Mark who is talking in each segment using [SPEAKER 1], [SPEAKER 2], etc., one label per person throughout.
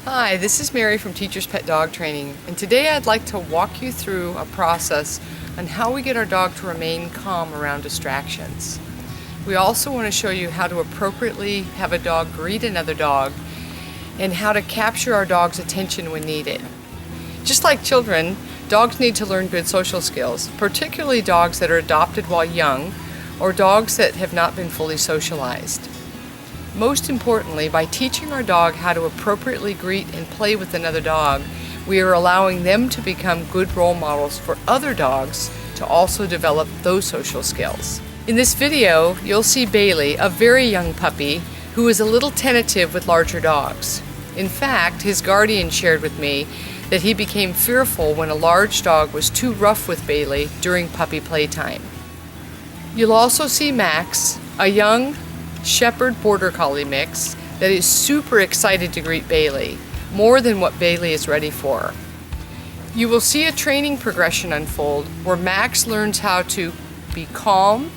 [SPEAKER 1] Hi, this is Mary from Teacher's Pet Dog Training, and today I'd like to walk you through a process on how we get our dog to remain calm around distractions. We also want to show you how to appropriately have a dog greet another dog and how to capture our dog's attention when needed. Just like children, dogs need to learn good social skills, particularly dogs that are adopted while young or dogs that have not been fully socialized. Most importantly, by teaching our dog how to appropriately greet and play with another dog, we are allowing them to become good role models for other dogs to also develop those social skills. In this video, you'll see Bailey, a very young puppy, who is a little tentative with larger dogs. In fact, his guardian shared with me that he became fearful when a large dog was too rough with Bailey during puppy playtime. You'll also see Max, a young Shepherd Border Collie mix that is super excited to greet Bailey, more than what Bailey is ready for. You will see a training progression unfold where Max learns how to be calm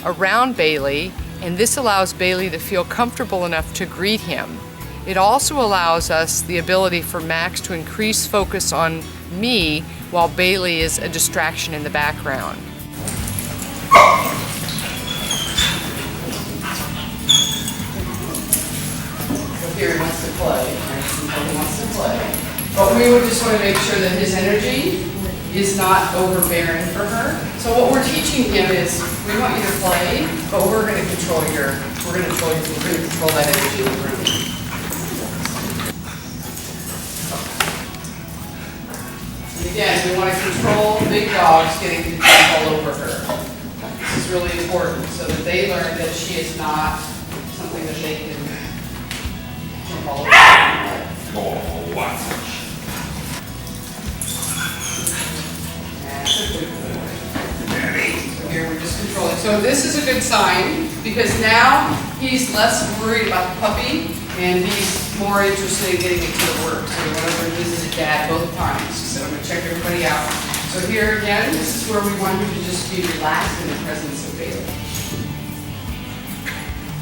[SPEAKER 1] around Bailey, and this allows Bailey to feel comfortable enough to greet him. It also allows us the ability for Max to increase focus on me while Bailey is a distraction in the background. Here he wants to play, he wants to play. But we would just want to make sure that his energy is not overbearing for her. So what we're teaching him is, we want you to play, but we're going to control that energy in the room. And again, we want to control big dogs getting to jump all over her. This is really important so that they learn that she is not something that they can all over.
[SPEAKER 2] Oh, wow.
[SPEAKER 1] So here we're just controlling. So this is a good sign because now he's less worried about the puppy and he's more interested in getting it to the work. So we went over and visited Dad both times. So I'm going to check everybody out. So here again, this is where we want him to just be relaxed in the presence of Bailey.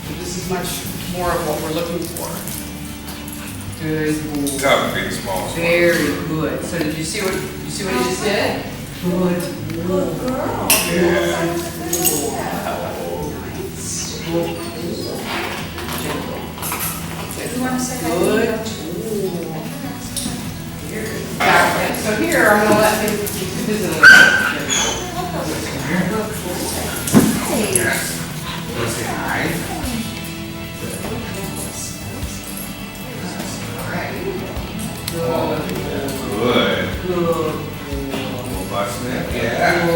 [SPEAKER 1] So this is much more of what we're looking for. Good boy.
[SPEAKER 2] Got big, small.
[SPEAKER 1] Very good. So did you see what he just did? Good.
[SPEAKER 3] Good girl.
[SPEAKER 2] Yeah.
[SPEAKER 1] Nice.
[SPEAKER 3] You want to say hi?
[SPEAKER 1] Good. Okay. So here I'm going to let him visit a
[SPEAKER 2] Want to say hi? Good.
[SPEAKER 1] Good.
[SPEAKER 2] Little butt snip. Yeah.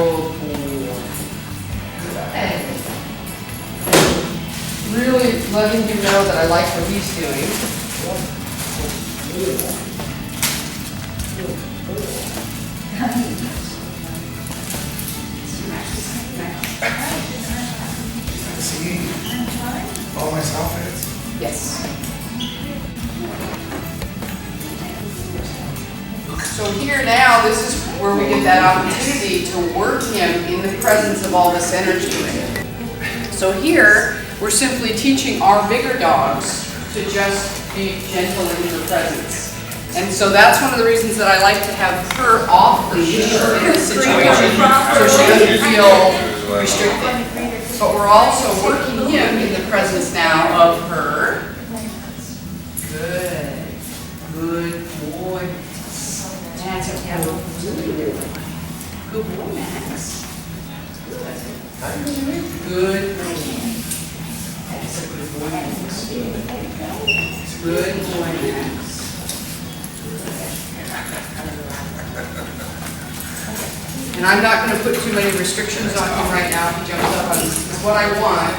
[SPEAKER 1] Really letting him know that I like what he's doing.
[SPEAKER 2] See all my outfits.
[SPEAKER 1] Yes. So here now, this is where we get that opportunity to work him in the presence of all this energy. So here, we're simply teaching our bigger dogs to just be gentle in her presence. And so that's one of the reasons that I like to have her off leash in this situation, so she doesn't feel restricted. But we're also working him in the presence now of her. Good. Good boy. That's a good boy. Good boy, Max. Good boy. That's a good boy, Max. Good boy, Max. And I'm not going to put too many restrictions on him right now if he jumps up on me. What I want,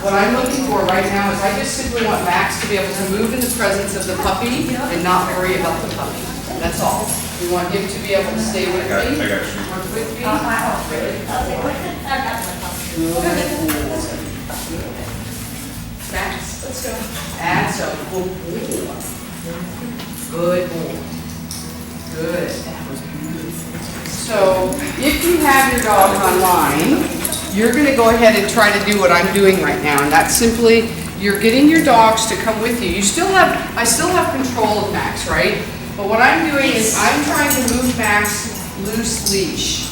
[SPEAKER 1] what I'm looking for right now is I just simply want Max to be able to move in the presence of the puppy and not worry about the puppy. That's all. We want him to be able to stay with me.
[SPEAKER 2] I got you.
[SPEAKER 1] Work with me. Max, let's go. That's a good boy. Good boy. Good. That was beautiful. So, if you have your dog online, you're going to go ahead and try to do what I'm doing right now, and that's simply you're getting your dogs to come with you. I still have control of Max, right? But what I'm doing is I'm trying to move Max loose leash.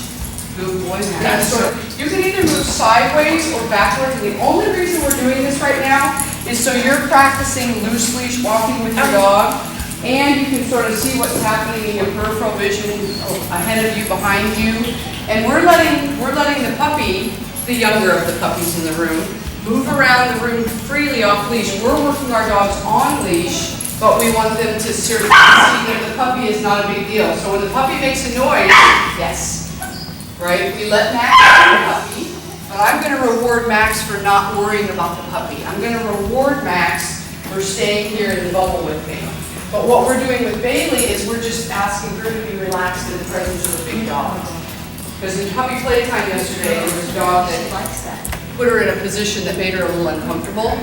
[SPEAKER 1] Good boy, Max. So you can either move sideways or backwards. And the only reason we're doing this right now is so you're practicing loose leash walking with your dog, and you can sort of see what's happening in your peripheral vision ahead of you, behind you. And we're letting the puppy, the younger of the puppies in the room, move around the room freely off leash. We're working our dogs on leash, but we want them to sort of see that the puppy is not a big deal. So when the puppy makes a noise, yes, right? We let Max have the puppy, but I'm going to reward Max for not worrying about the puppy. I'm going to reward Max for staying here in the bubble with me. But what we're doing with Bailey is we're just asking her to be relaxed in the presence of a big dog. Because in puppy playtime yesterday, there was a dog that put her in a position that made her a little uncomfortable.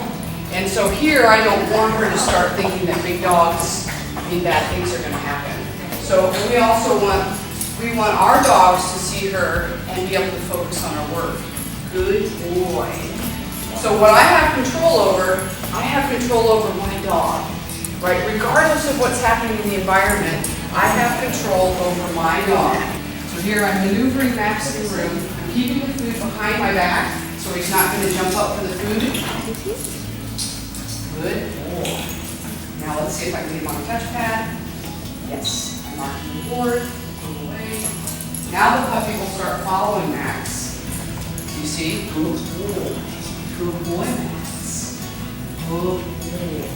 [SPEAKER 1] And so here, I don't want her to start thinking that big dogs mean bad things are going to happen. So we also want our dogs to see her and be able to focus on our work. Good boy. So what I have control over my dog, right? Regardless of what's happening in the environment, I have control over my dog. So here I'm maneuvering Max in the room. I'm keeping the food behind my back so he's not going to jump up for the food. Good boy. Now let's see if I can get him on a touchpad. Yes. I'm marking the board. Move away. Now the puppy will start following Max. You see? Good boy. Good boy, Max. Good boy.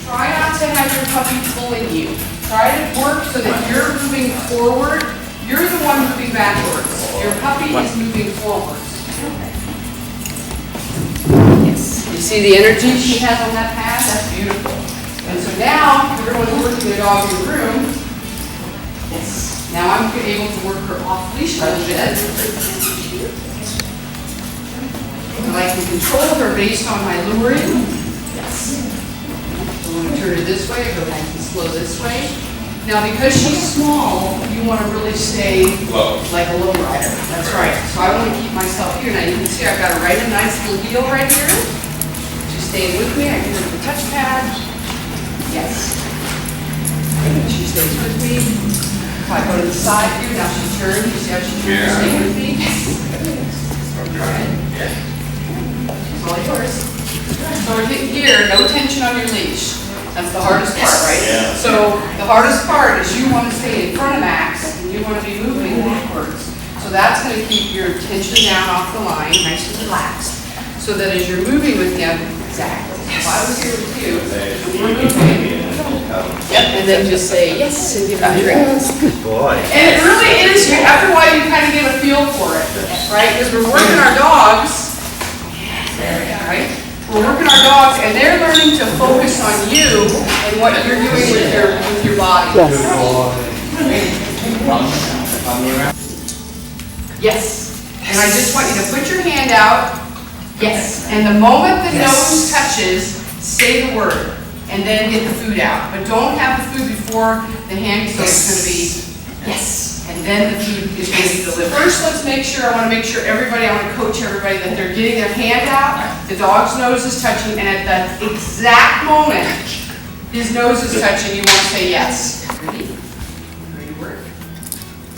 [SPEAKER 1] Try not to have your puppy pulling you. Try to work so that you're moving forward. You're the one moving backwards. Your puppy is moving forwards. Yes. You see the energy she has on that pad? That's beautiful. And so now, everyone's working the dog in the room. Yes. Now I'm able to work her off leash a little bit. And I can control her based on my luring. Yes. So I'm going to turn her this way, go back and slow this way. Now because she's small, you want to really stay
[SPEAKER 2] Low.
[SPEAKER 1] like a low rider. That's right. So I want to keep myself here. Now you can see I've got a nice little heel right here. She's staying with me. I give her the touchpad. Yes. She stays with me. If I go to the side here, now she turns. You see how she turns to stay with me? Right. It's all yours. So we're hitting here, no tension on your leash. That's the hardest part, right?
[SPEAKER 2] Yeah.
[SPEAKER 1] So the hardest part is you want to stay in front of Max and you want to be moving backwards. So that's going to keep your tension down off the line, nice and relaxed. So that as you're moving with him, exactly. If I was here with you, and we're moving. Yep, and then just say yes and give it a drink.
[SPEAKER 2] Good boy.
[SPEAKER 1] And it really is, after a while you kind of get a feel for it, right? Because we're working our dogs, right? We're working our dogs and they're learning to focus on you and what you're doing with your body. Yes. And I just want you to put your hand out. Yes. And the moment the nose touches, say the word. And then get the food out. But don't have the food before the hand, so it's going to be yes. And then the food is going to be delivered. First, I want to make sure everybody, I want to coach everybody that they're getting their hand out, the dog's nose is touching, and at that exact moment, his nose is touching, you want to say yes. Ready? Ready to work?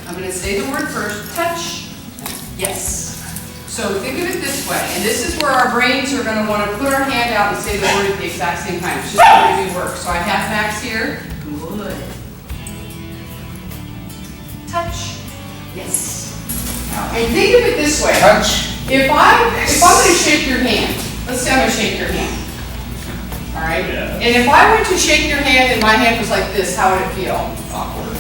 [SPEAKER 1] I'm going to say the word first, touch, yes. So think of it this way, and this is where our brains are going to want to put our hand out and say the word at the exact same time. It's just going to be work. So I have Max here. Good. Touch. Yes. And think of it this way.
[SPEAKER 2] Touch.
[SPEAKER 1] If I'm going to shake your hand, let's say I'm going to shake your hand. All right?
[SPEAKER 2] Yeah.
[SPEAKER 1] And if I were to shake your hand and my hand was like this, how would it feel?
[SPEAKER 2] Awkward.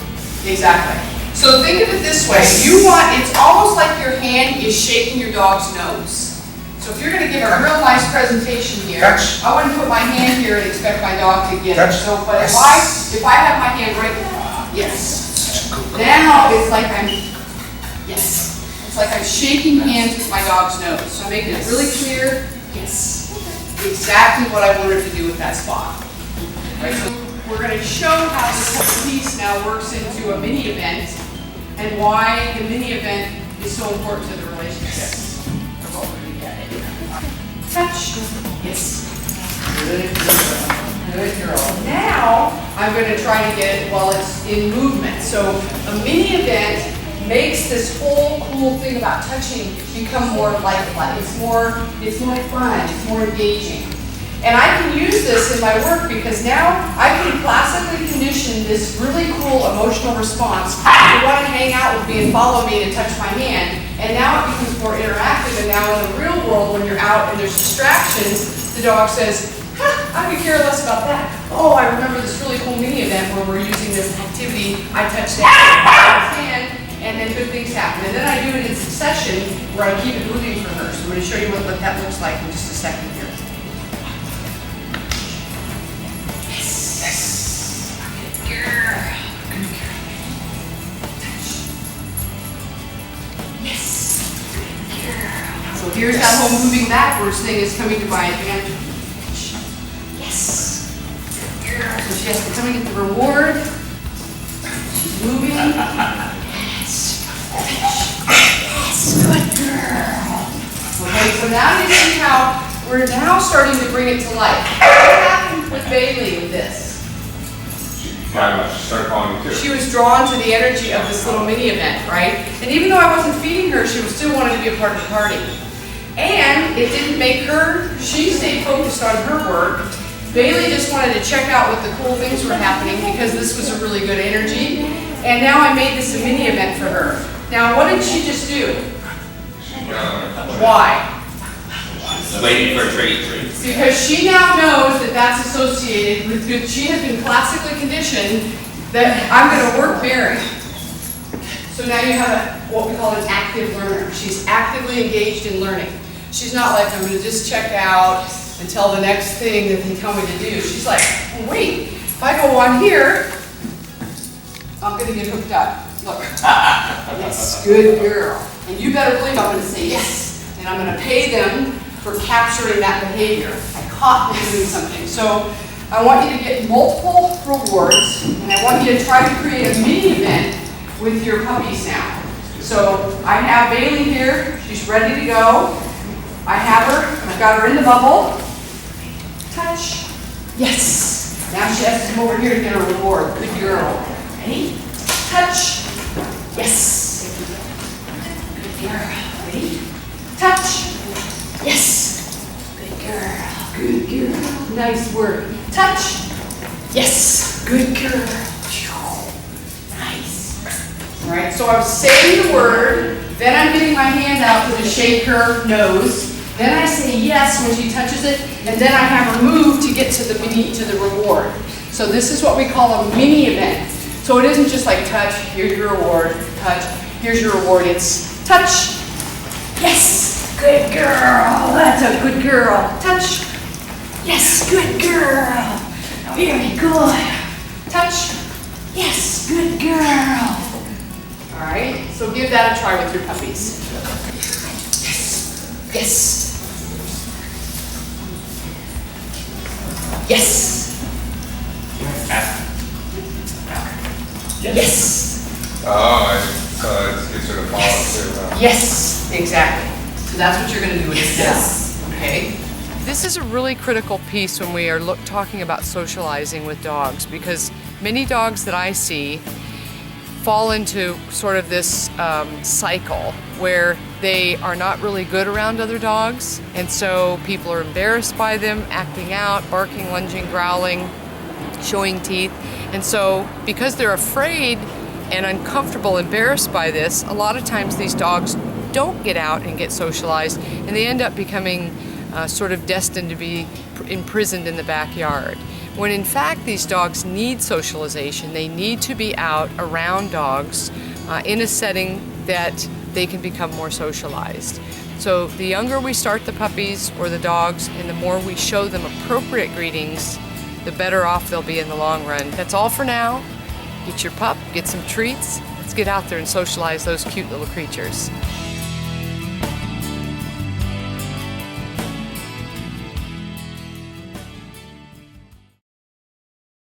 [SPEAKER 1] Exactly. So think of it this way. It's almost like your hand is shaking your dog's nose. So if you're going to give a real nice presentation here,
[SPEAKER 2] Touch.
[SPEAKER 1] I wouldn't put my hand here and expect my dog to get it.
[SPEAKER 2] Touch.
[SPEAKER 1] So, but if I have my hand right now, yes. Now it's like it's like I'm shaking hands with my dog's nose. So I'm making it really clear, yes. Exactly what I wanted to do with that spot. Right? So we're going to show how this piece now works into a mini event and why the mini event is so important to the relationship of what we're going to get. Touch. Yes. Good. Good girl. Now, I'm going to try to get it while it's in movement. So a mini event makes this whole cool thing about touching become more lifelike. It's more fun, it's more engaging. And I can use this in my work because now I can classically condition this really cool emotional response to want to hang out with me and follow me to touch my hand. And now it becomes more interactive, and now in the real world when you're out and there's distractions, the dog says, I could care less about that. Oh, I remember this really cool mini event where we're using this activity. I touch that hand, and then good things happen. And then I do it in succession where I keep it moving for her. So I'm going to show you what that looks like in just a second here. Yes. Good girl. Good girl. Touch. Yes. Good girl. So here's that whole moving backwards thing is coming to my advantage. Yes. Good girl. So she has to come and get the reward. She's moving. Yes. Yes. Good girl. Okay, so now you see how we're now starting to bring it to life. What happened with Bailey with this?
[SPEAKER 2] She kind of started calling me too.
[SPEAKER 1] She was drawn to the energy of this little mini event, right? And even though I wasn't feeding her, she was still wanted to be a part of the party. And it didn't make her, she stayed focused on her work. Bailey just wanted to check out what the cool things were happening because this was a really good energy. And now I made this a mini event for her. Now, what did she just do? Why?
[SPEAKER 2] Waiting for a treat.
[SPEAKER 1] Because she now knows that that's associated with good. She has been classically conditioned that I'm going to work Mary. So now you have what we call an active learner. She's actively engaged in learning. She's not like, I'm going to just check out until the next thing that they tell me to do. She's like, oh, wait, if I go on here, I'm going to get hooked up. Look. Yes, good girl. And you better believe I'm going to say yes. And I'm going to pay them for capturing that behavior. I caught them doing something. So I want you to get multiple rewards, and I want you to try to create a mini event with your puppies now. So I have Bailey here. She's ready to go. I have her. I've got her in the bubble. Touch. Yes. Now she has to come over here to get her reward. Good girl. Ready? Touch. Yes. Good girl. Ready? Touch. Yes. Good girl. Good girl. Nice work. Touch. Yes. Good girl. Nice. All right, so I'm saying the word, then I'm getting my hand out to shake her nose. Then I say yes when she touches it, and then I have her move to get to the reward. So this is what we call a mini event. So it isn't just like touch, here's your reward, touch, here's your reward. It's touch. Yes. Good girl. That's a good girl. Touch. Yes. Good girl. Very good. Touch. Yes. Good girl. All right. So give that a try with your puppies. Yes. Yes. Yes. Yes.
[SPEAKER 2] Oh, so it gets her to follow too.
[SPEAKER 1] Yes, exactly. So that's what you're going to do with this.
[SPEAKER 3] Yes.
[SPEAKER 1] Okay? This is a really critical piece when we are talking about socializing with dogs, because many dogs that I see fall into sort of this cycle where they are not really good around other dogs, and so people are embarrassed by them, acting out, barking, lunging, growling, showing teeth. And so because they're afraid and uncomfortable, embarrassed by this, a lot of times these dogs don't get out and get socialized, and they end up becoming sort of destined to be imprisoned in the backyard. When in fact these dogs need socialization. They need to be out around dogs in a setting that they can become more socialized. So the younger we start the puppies or the dogs, and the more we show them appropriate greetings, the better off they'll be in the long run. That's all for now. Get your pup, get some treats. Let's get out there and socialize those cute little creatures.